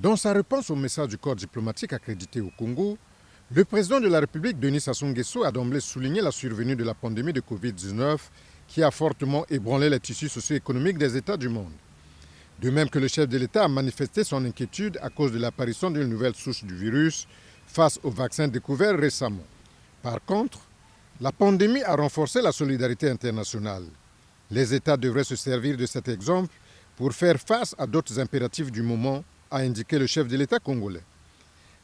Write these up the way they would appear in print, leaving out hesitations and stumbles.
Dans sa réponse au message du corps diplomatique accrédité au Congo, le président de la République, Denis Sassou Nguesso, a d'emblée souligné la survenue de la pandémie de Covid-19 qui a fortement ébranlé les tissus socio-économiques des États du monde. De même que le chef de l'État a manifesté son inquiétude à cause de l'apparition d'une nouvelle souche du virus face au vaccin découvert récemment. Par contre, la pandémie a renforcé la solidarité internationale. Les États devraient se servir de cet exemple pour faire face à d'autres impératifs du moment, a indiqué le chef de l'État congolais.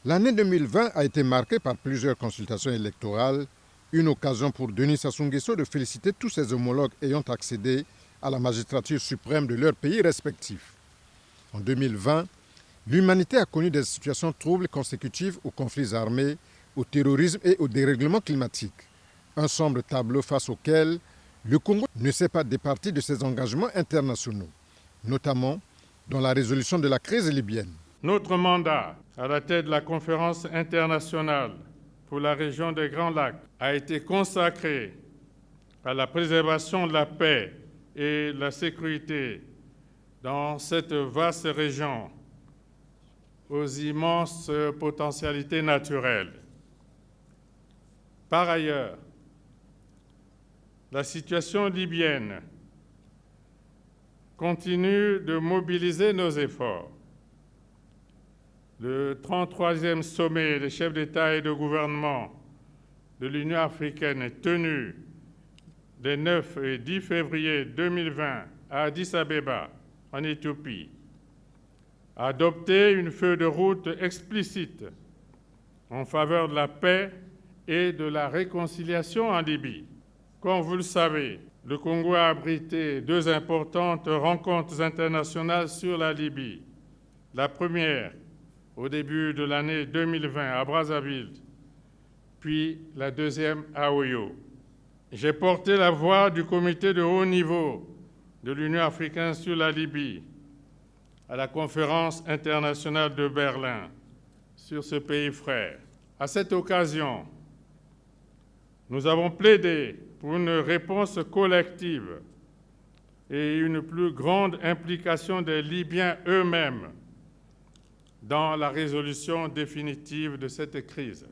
L'année 2020 a été marquée par plusieurs consultations électorales, une occasion pour Denis Sassou Nguesso de féliciter tous ses homologues ayant accédé à la magistrature suprême de leurs pays respectifs. En 2020, l'humanité a connu des situations troubles consécutives aux conflits armés, au terrorisme et au dérèglement climatique. Un sombre tableau face auquel le Congo ne s'est pas départi de ses engagements internationaux, notamment dans la résolution de la crise libyenne. Notre mandat à la tête de la conférence internationale pour la région des Grands Lacs a été consacré à la préservation de la paix et de la sécurité dans cette vaste région aux immenses potentialités naturelles. Par ailleurs, la situation libyenne continue de mobiliser nos efforts. Le 33e sommet des chefs d'État et de gouvernement de l'Union africaine est tenu les 9 et 10 février 2020 à Addis Abeba, en Éthiopie, a adopté une feuille de route explicite en faveur de la paix et de la réconciliation en Libye. Comme vous le savez, le Congo a abrité 2 importantes rencontres internationales sur la Libye. La première, au début de l'année 2020 à Brazzaville, puis la deuxième à Oyo. J'ai porté la voix du comité de haut niveau de l'Union africaine sur la Libye à la conférence internationale de Berlin sur ce pays frère. À cette occasion, nous avons plaidé pour une réponse collective et une plus grande implication des Libyens eux-mêmes dans la résolution définitive de cette crise.